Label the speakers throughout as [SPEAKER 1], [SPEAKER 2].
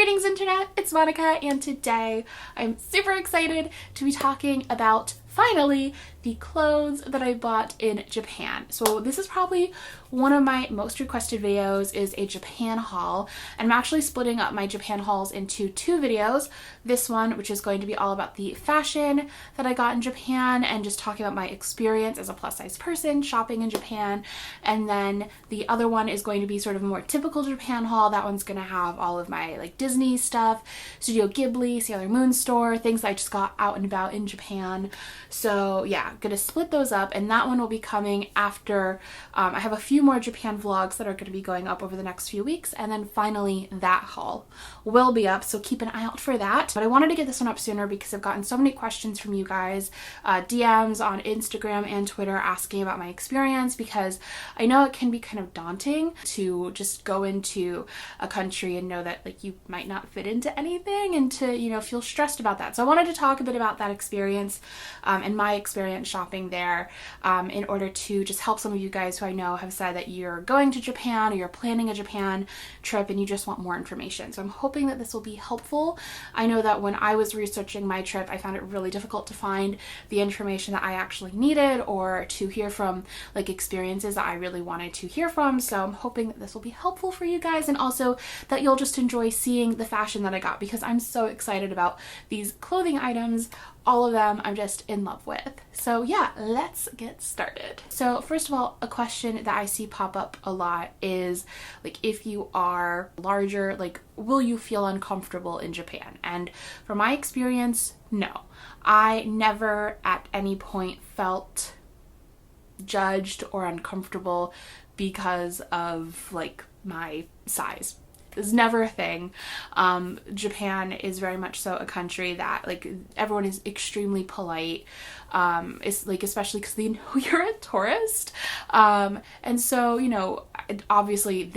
[SPEAKER 1] Greetings internet, it's Monica, and today I'm super excited to be talking about, finally, the clothes that I bought in Japan. So this is probably one of my most requested videos, is a Japan haul. And I'm actually splitting up my Japan hauls into two videos. This one, which is going to be all about the fashion that I got in Japan and just talking about my experience as a plus size person shopping in Japan. And then the other one is going to be sort of a more typical Japan haul. That one's gonna have all of my like Disney stuff, Studio Ghibli, Sailor Moon store, things that I just got out and about in Japan. So yeah, gonna split those up, and that one will be coming after I have a few more Japan vlogs that are going to be going up over the next few weeks, and then finally that haul will be up, so keep an eye out for that. But I wanted to get this one up sooner because I've gotten so many questions from you guys, DMs on Instagram and Twitter asking about my experience, because I know it can be kind of daunting to just go into a country and know that like you might not fit into anything and to, you know, feel stressed about that. So I wanted to talk a bit about that experience and my experience shopping there in order to just help some of you guys who I know have said that you're going to Japan or you're planning a Japan trip and you just want more information. So I'm hoping that this will be helpful. I know that when I was researching my trip, I found it really difficult to find the information that I actually needed or to hear from like experiences that I really wanted to hear from. So I'm hoping that this will be helpful for you guys, and also that you'll just enjoy seeing the fashion that I got, because I'm so excited about these clothing items. All of them I'm just in love with. So yeah, let's get started. So first of all, a question that I see pop up a lot is like, if you are larger, like, will you feel uncomfortable in Japan? And from my experience, no. I never at any point felt judged or uncomfortable because of like my size. Is never a thing. Japan is very much so a country that like everyone is extremely polite. It's like, especially because they know you're a tourist. And so, you know, obviously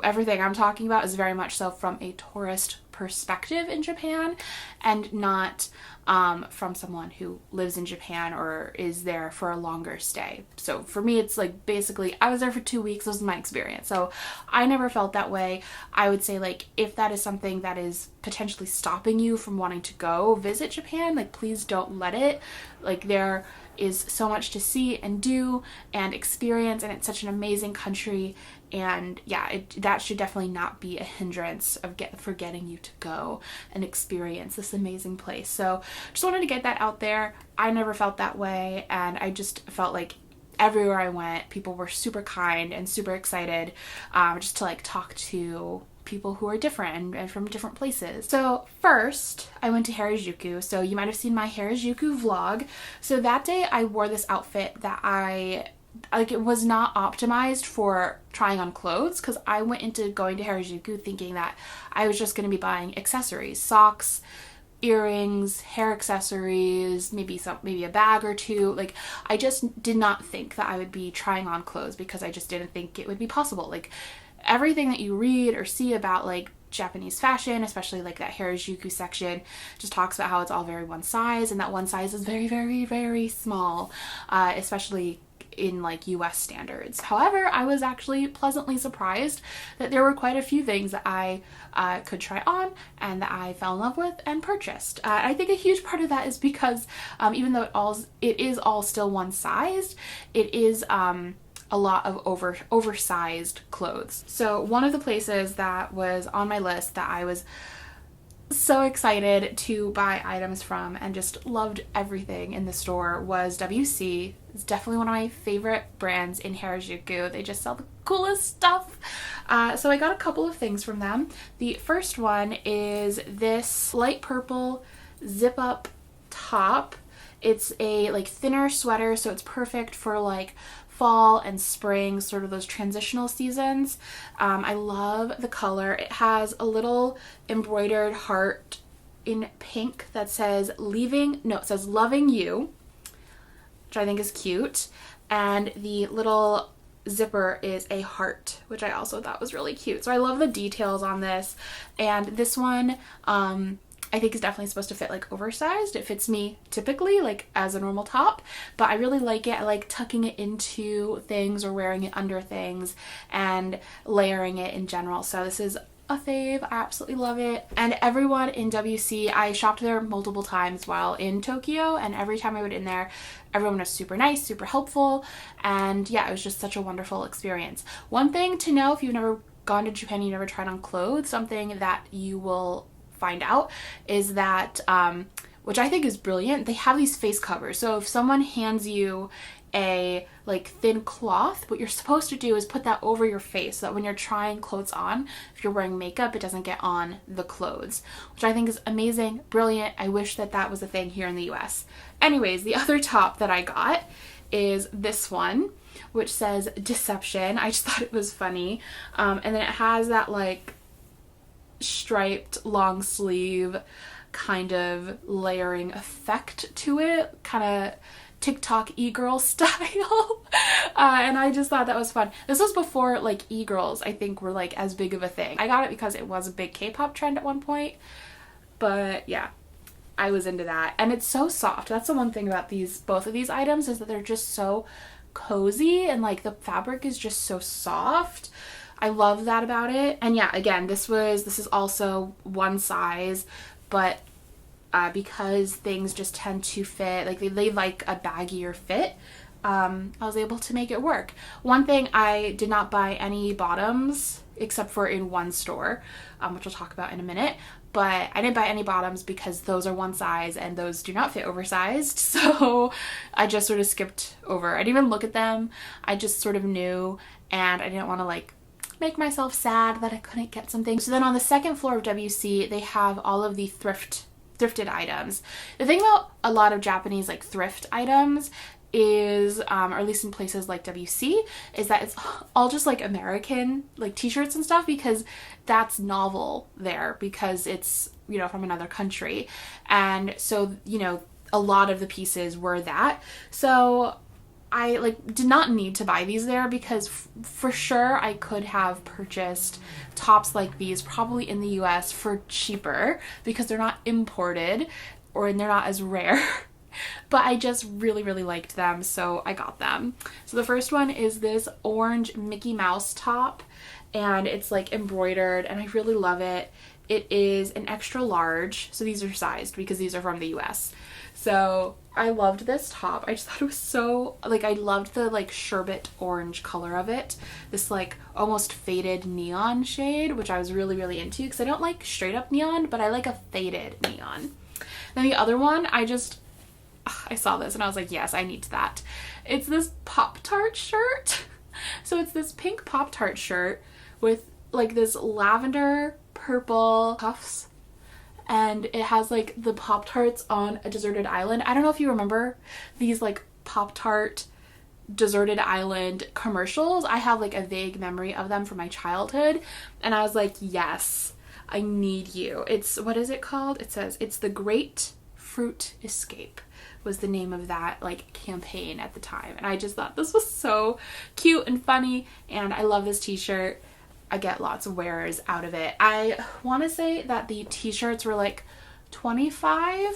[SPEAKER 1] everything I'm talking about is very much so from a tourist perspective in Japan, and not from someone who lives in Japan or is there for a longer stay. So for me, it's like basically I was there for 2 weeks. This was my experience. So I never felt that way. I would say like, if that is something that is potentially stopping you from wanting to go visit Japan, like please don't let it. Like there is so much to see and do and experience, and it's such an amazing country. And yeah, that should definitely not be a hindrance for getting you to go and experience this amazing place. So just wanted to get that out there. I never felt that way, and I just felt like everywhere I went, people were super kind and super excited just to like talk to people who are different and from different places. So first, I went to Harajuku. So you might have seen my Harajuku vlog. So that day I wore this outfit that it was not optimized for trying on clothes, because I went into going to Harajuku thinking that I was just going to be buying accessories, socks, earrings, hair accessories, maybe a bag or two. Like I just did not think that I would be trying on clothes, because I just didn't think it would be possible. Like everything that you read or see about like Japanese fashion, especially like that Harajuku section, just talks about how it's all very one size, and that one size is very, very, very small, especially in like US standards. However, I was actually pleasantly surprised that there were quite a few things that I could try on and that I fell in love with and purchased. I think a huge part of that is because even though it is all still one sized, it is a lot of oversized clothes. So one of the places that was on my list that I was so excited to buy items from and just loved everything in the store was WC. It's definitely one of my favorite brands in Harajuku. They just sell the coolest stuff. So I got a couple of things from them. The first one is this light purple zip up top. It's a like thinner sweater, so it's perfect for like fall and spring, sort of those transitional seasons. I love the color. It has a little embroidered heart in pink that says loving you, which I think is cute. And the little zipper is a heart, which I also thought was really cute. So I love the details on this. And this one, I think is definitely supposed to fit like oversized. It fits me typically like as a normal top, but I really like it. I like tucking it into things or wearing it under things and layering it in general. So this is a fave. I absolutely love it. And everyone in WC, I shopped there multiple times while in Tokyo, and every time I went in there, everyone was super nice, super helpful, and yeah, it was just such a wonderful experience. One thing to know, if you've never gone to Japan, you never tried on clothes, something that you will find out is that, which I think is brilliant, they have these face covers. So if someone hands you a like thin cloth, what you're supposed to do is put that over your face so that when you're trying clothes on, if you're wearing makeup, it doesn't get on the clothes, which I think is amazing, brilliant. I wish that that was a thing here in the US. Anyways, the other top that I got is this one, which says Deception. I just thought it was funny. And then it has that like striped long sleeve kind of layering effect to it, kind of TikTok e-girl style. And I just thought that was fun. This was before like e-girls I think were like as big of a thing. I got it because it was a big K-pop trend at one point, but yeah, I was into that. And it's so soft. That's the one thing about both of these items, is that they're just so cozy, and like the fabric is just so soft. I love that about it. And yeah, again, this is also one size, but because things just tend to fit, like they like a baggier fit, I was able to make it work. One thing, I did not buy any bottoms except for in one store, which we'll talk about in a minute, but I didn't buy any bottoms because those are one size and those do not fit oversized, so I just sort of skipped over. I didn't even look at them. I just sort of knew, and I didn't want to like make myself sad that I couldn't get something. So then on the second floor of WC, they have all of the thrifted items. The thing about a lot of Japanese like thrift items is, or at least in places like WC, is that it's all just like American like t-shirts and stuff, because that's novel there, because it's, you know, from another country. And so, you know, a lot of the pieces were that. So I like did not need to buy these there, because for sure I could have purchased tops like these probably in the US for cheaper, because they're not imported and they're not as rare. But I just really, really liked them, so I got them. So the first one is this orange Mickey Mouse top, and it's like embroidered, and I really love it. It is an extra large, so these are sized because these are from the US. So I loved this top. I just thought it was so, like, I loved the like sherbet orange color of it. This like almost faded neon shade, which I was really, really into, because I don't like straight up neon, but I like a faded neon. Then the other one, I saw this and I was like, yes, I need that. It's this Pop-Tart shirt. So it's this pink Pop-Tart shirt with like this lavender purple cuffs, and it has like the Pop-Tarts on a deserted island. I don't know if you remember these like Pop-Tart deserted island commercials. I have like a vague memory of them from my childhood, and I was like, yes, I need you. It's, what is it called? It says it's the Great Fruit Escape was the name of that like campaign at the time, and I just thought this was so cute and funny, and I love this t-shirt. I get lots of wears out of it. I want to say that the t-shirts were like $25.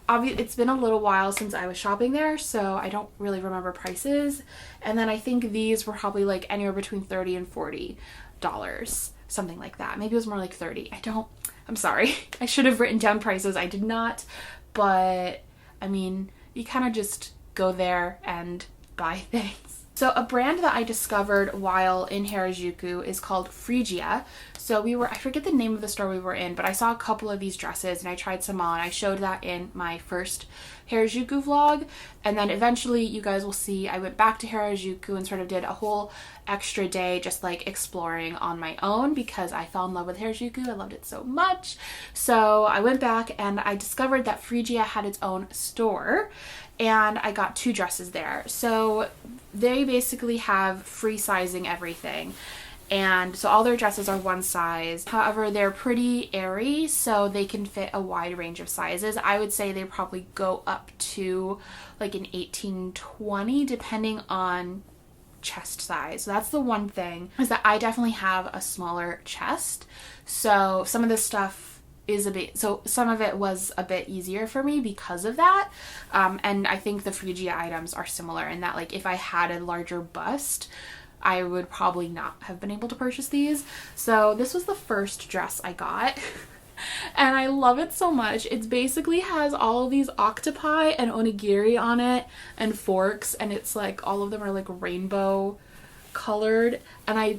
[SPEAKER 1] It's been a little while since I was shopping there, so I don't really remember prices. And then I think these were probably like anywhere between $30 and $40, something like that. Maybe it was more like 30. I'm sorry. I should have written down prices. I did not, but I mean, you kind of just go there and buy things. So a brand that I discovered while in Harajuku is called Phrygia. So I forget the name of the store we were in, but I saw a couple of these dresses and I tried some on. I showed that in my first Harajuku vlog, and then eventually you guys will see I went back to Harajuku and sort of did a whole extra day just like exploring on my own, because I fell in love with Harajuku. I loved it so much. So I went back and I discovered that Phrygia had its own store, and I got 2 dresses there. So they basically have free sizing everything. And so all their dresses are one size. However, they're pretty airy, so they can fit a wide range of sizes. I would say they probably go up to like an 18-20, depending on chest size. So that's the one thing, is that I definitely have a smaller chest. So some of this stuff some of it was a bit easier for me because of that. And I think the Phrygia items are similar in that, like, if I had a larger bust, I would probably not have been able to purchase these. So this was the first dress I got. And I love it so much. It basically has all of these octopi and onigiri on it and forks, and it's like all of them are like rainbow colored, and I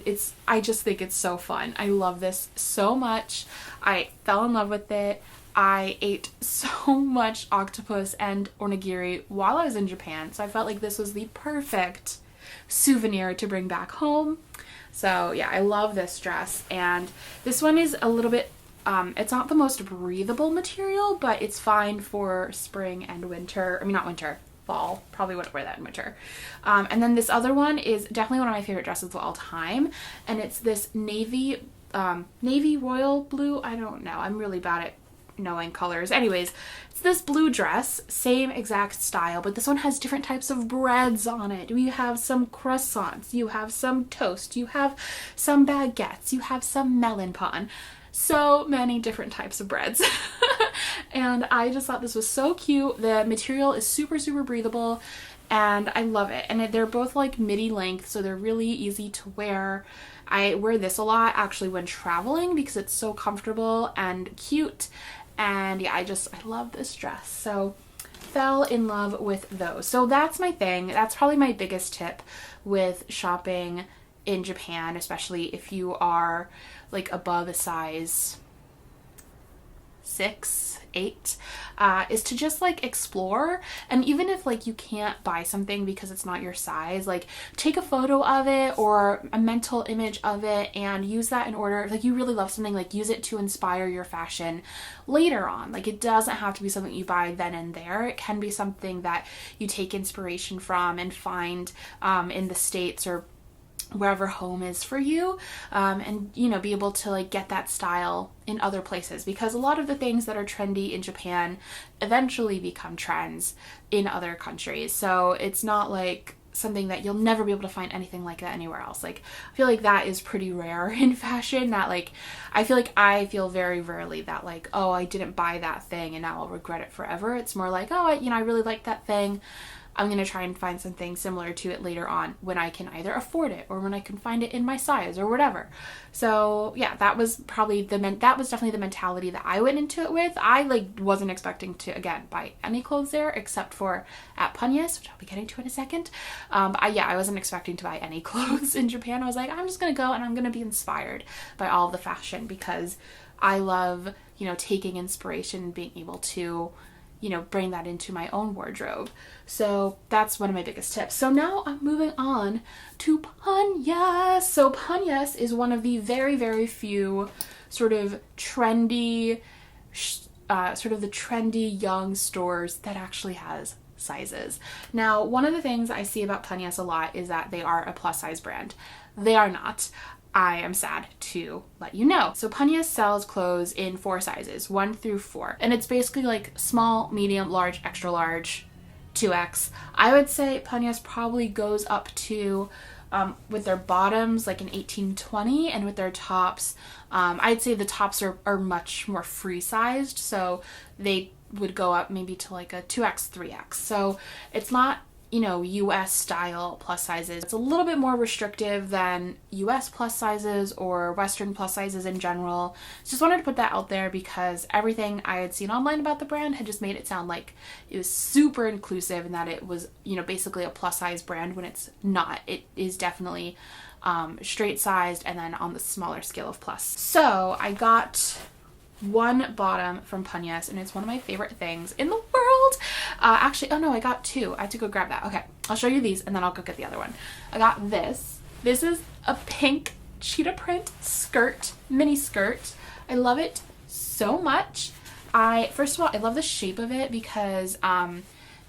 [SPEAKER 1] just think it's so fun. I love this so much. I fell in love with it. I ate so much octopus and onigiri while I was in Japan, so I felt like this was the perfect souvenir to bring back home. So yeah, I love this dress, and this one is a little bit it's not the most breathable material, but it's fine for spring and winter. I mean, not winter, fall. Probably wouldn't wear that in winter. And then this other one is definitely one of my favorite dresses of all time, and it's this navy royal blue. I don't know. I'm really bad at knowing colors. Anyways, it's this blue dress, same exact style, but this one has different types of breads on it. You have some croissants, you have some toast, you have some baguettes, you have some melon pan. So many different types of breads. And I just thought this was so cute. The material is super, super breathable, and I love it. And they're both like midi length, so they're really easy to wear. I wear this a lot actually when traveling because it's so comfortable and cute. And yeah, I love this dress. So fell in love with those. So that's my thing. That's probably my biggest tip with shopping in Japan, especially if you are like above a size 6, 8, is to just like explore. And even if like you can't buy something because it's not your size, like take a photo of it or a mental image of it and use that in order. Like you really love something, like use it to inspire your fashion later on. Like it doesn't have to be something you buy then and there. It can be something that you take inspiration from and find in the States or wherever home is for you, and you know, be able to like get that style in other places, because a lot of the things that are trendy in Japan eventually become trends in other countries. So it's not like something that you'll never be able to find anything like that anywhere else. Like I feel like that is pretty rare in fashion, that like I feel very rarely that like, oh, I didn't buy that thing and now I'll regret it forever. It's more like, oh, I really like that thing. I'm going to try and find something similar to it later on when I can either afford it or when I can find it in my size or whatever. So yeah, that was definitely the mentality that I went into it with. I like wasn't expecting to, again, buy any clothes there except for at Punyus, which I'll be getting to in a second. I wasn't expecting to buy any clothes in Japan. I was like, I'm just going to go and I'm going to be inspired by all of the fashion, because I love, taking inspiration and being able to bring that into my own wardrobe. So that's one of my biggest tips. So now I'm moving on to Punyus. So Punyus is one of the very, very few sort of trendy, the trendy young stores that actually has sizes. Now, one of the things I see about Punyus a lot is that they are a plus size brand. They are not. I am sad to let you know. So Punyus sells clothes in 4 sizes, 1 through 4. And it's basically like small, medium, large, extra large, 2X. I would say Punyus probably goes up to, with their bottoms, like an 18-20, and with their tops, I'd say the tops are much more free sized. So they would go up maybe to like a 2X, 3X. So it's not US style plus sizes. It's a little bit more restrictive than US plus sizes or Western plus sizes in general. Just wanted to put that out there because everything I had seen online about the brand had just made it sound like it was super inclusive and that it was, basically a plus size brand, when it's not. It is definitely straight sized and then on the smaller scale of plus. So I got one bottom from Punyus, and it's one of my favorite things in the world. I got 2. I had to go grab that. Okay, I'll show you these and then I'll go get the other one. I got this. This is a pink cheetah print skirt, mini skirt. I love it so much. First of all, I love the shape of it because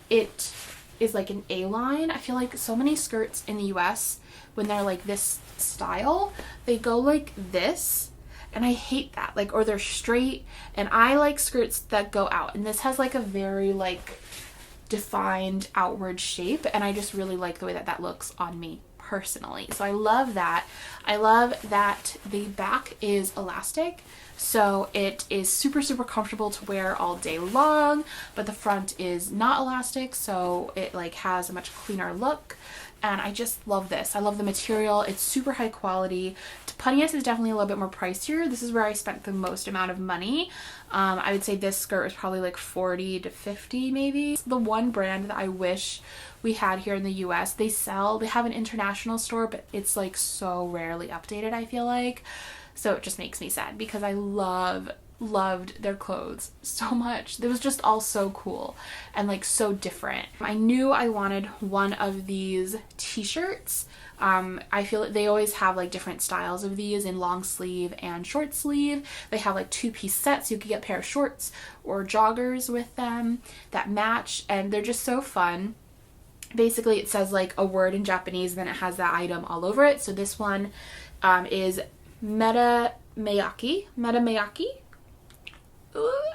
[SPEAKER 1] it is like an A-line. I feel like so many skirts in the US, when they're like this style, they go like this. And I hate that, or they're straight, and I like skirts that go out, and this has like a very defined outward shape, and I just really like the way that looks on me personally. So I love that. I love that the back is elastic, so it is super, super comfortable to wear all day long, but the front is not elastic, so it has a much cleaner look. and I just love this. I love the material. It's super high quality. Punyus is definitely a little bit more pricier. This is where I spent the most amount of money. I would say this skirt was probably like 40 to 50 maybe. The one brand that I wish we had here in the US, they have an international store, but it's like so rarely updated, I feel like. So it just makes me sad because I loved their clothes so much. It was just all so cool and like so different. I knew I wanted one of these t-shirts. I feel like they always have like different styles of these in long sleeve and short sleeve. They have like 2-piece sets. You could get a pair of shorts or joggers with them that match, and they're just so fun. Basically it says like a word in Japanese, then it has that item all over it. So this one is Metamayaki.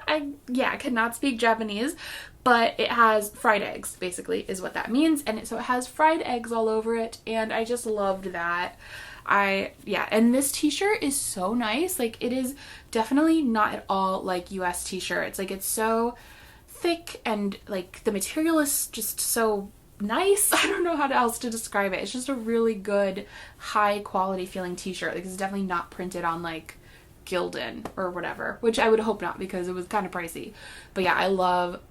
[SPEAKER 1] I could not speak Japanese, but it has fried eggs, basically, is what that means. And so it has fried eggs all over it, and I just loved that. And this t-shirt is so nice. Like, it is definitely not at all like US t-shirts. Like, it's so thick, and like the material is just so nice. I don't know how else to describe it. It's just a really good, high quality feeling t-shirt. Like, it's definitely not printed on like Gildan or whatever, which I would hope not because it was kind of pricey. But yeah, I love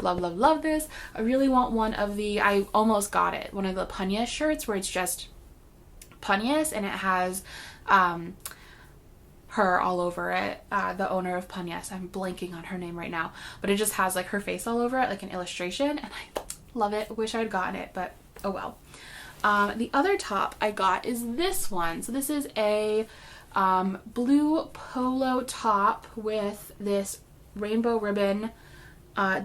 [SPEAKER 1] this. I really want one of the, I almost got it, one of the punyus shirts where it's just punyus and it has her all over it, the owner of Punyus. I'm blanking on her name right now, but it just has like her face all over it, like an illustration, and I love it. Wish I'd gotten it, but oh well. The other top I got is this one. So this is a blue polo top with this rainbow ribbon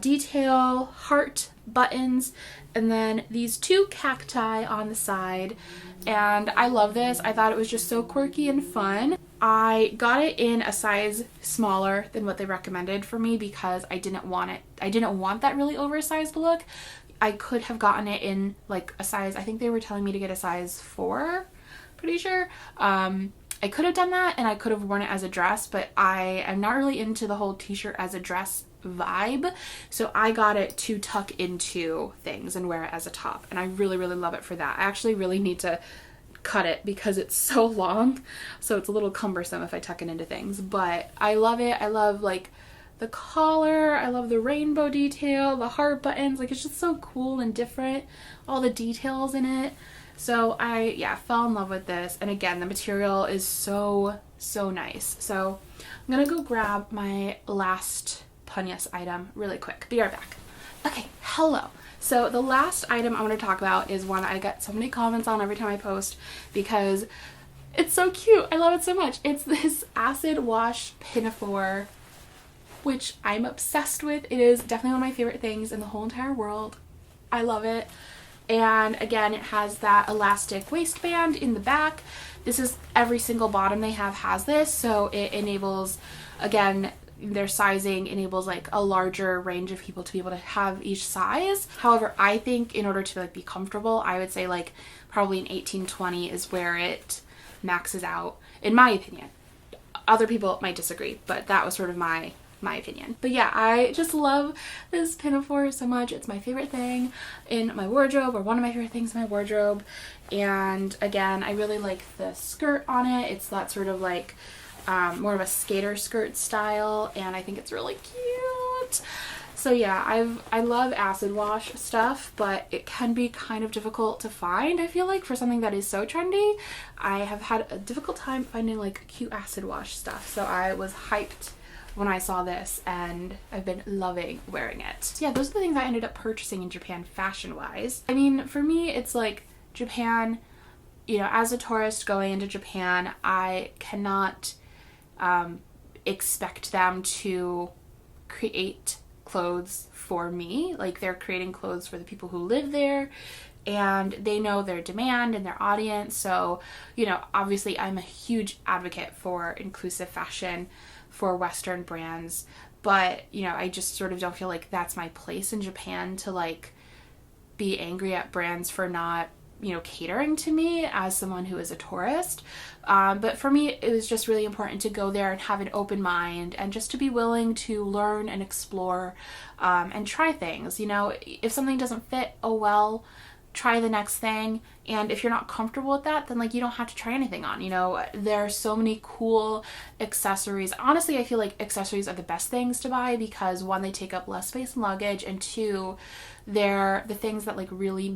[SPEAKER 1] detail, heart buttons, and then these 2 cacti on the side. And I love this. I thought it was just so quirky and fun. I got it in a size smaller than what they recommended for me because I didn't want that really oversized look. I could have gotten it in like a size, I think they were telling me to get a size 4, pretty sure. I could have done that and I could have worn it as a dress, but I am not really into the whole t-shirt as a dress vibe. So I got it to tuck into things and wear it as a top. And I really love it for that. I actually really need to cut it because it's so long. So it's a little cumbersome if I tuck it into things. But I love it. I love like the collar. I love the rainbow detail, the heart buttons. Like, it's just so cool and different. All the details in it. So I fell in love with this, and again, the material is so nice. So I'm gonna go grab my last punyus item really quick. Be right back. Okay, hello. So the last item I want to talk about is one I get so many comments on every time I post because it's so cute. I love it so much. It's this acid wash Pinafore, which I'm obsessed with. It is definitely one of my favorite things in the whole entire world. I love it. And again, it has that elastic waistband in the back. This is every single bottom they have has this, so it enables, again, their sizing enables like a larger range of people to be able to have each size. However, I think in order to like be comfortable, I would say like probably an 18-20 is where it maxes out, in my opinion. Other people might disagree, but that was sort of my opinion. But yeah, I just love this Pinafore so much. It's my favorite thing in my wardrobe, or one of my favorite things in my wardrobe. And again, I really like the skirt on it. It's that sort of like more of a skater skirt style, and I think it's really cute. So yeah, I love acid wash stuff, but it can be kind of difficult to find. I feel like for something that is so trendy, I have had a difficult time finding like cute acid wash stuff. So I was hyped when I saw this, and I've been loving wearing it. So yeah, those are the things I ended up purchasing in Japan fashion-wise. I mean, for me, it's like Japan, you know, as a tourist going into Japan, I cannot expect them to create clothes for me. Like, they're creating clothes for the people who live there, and they know their demand and their audience. So, you know, obviously I'm a huge advocate for inclusive fashion for Western brands, but you know, I just sort of don't feel like that's my place in Japan to like be angry at brands for not, you know, catering to me as someone who is a tourist. But for me, it was just really important to go there and have an open mind, and just to be willing to learn and explore and try things. You know, if something doesn't fit, oh well, try the next thing, and if you're not comfortable with that, then like you don't have to try anything on. You know, there are so many cool accessories. Honestly, I feel like accessories are the best things to buy because one, they take up less space in luggage, and two, they're the things that like really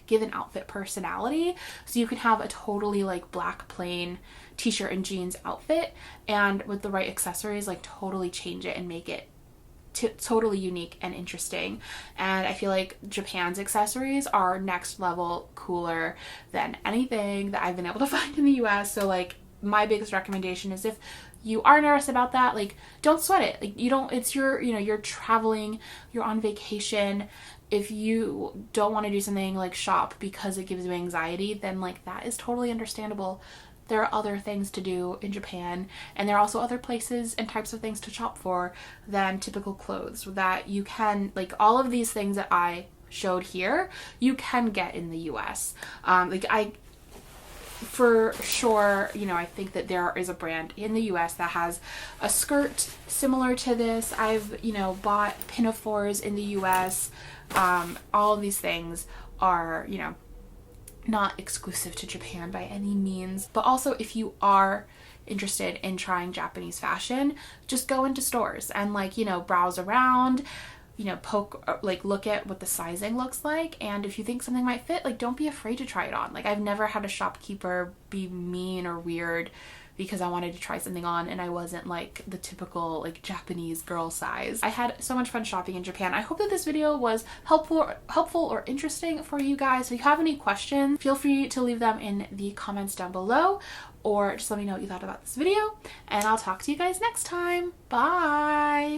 [SPEAKER 1] give an outfit personality. So you can have a totally like black plain t-shirt and jeans outfit, and with the right accessories like totally change it and make it totally unique and interesting. And I feel like Japan's accessories are next level cooler than anything that I've been able to find in the US. So like my biggest recommendation is if you are nervous about that, like don't sweat it. Like you don't, it's your, you know, you're traveling, you're on vacation. If you don't want to do something like shop because it gives you anxiety, then like that is totally understandable. There are other things to do in Japan, and there are also other places and types of things to shop for than typical clothes that you can, like all of these things that I showed here, you can get in the US. For sure, you know, I think that there is a brand in the US that has a skirt similar to this. I've, you know, bought Pinafores in the US. All of these things are, you know, not exclusive to Japan by any means, but also if you are interested in trying Japanese fashion, just go into stores and like, you know, browse around, you know, look at what the sizing looks like, and if you think something might fit, like don't be afraid to try it on. Like I've never had a shopkeeper be mean or weird because I wanted to try something on and I wasn't like the typical like Japanese girl size. I had so much fun shopping in Japan. I hope that this video was helpful or interesting for you guys. If you have any questions, feel free to leave them in the comments down below, or just let me know what you thought about this video, and I'll talk to you guys next time. Bye!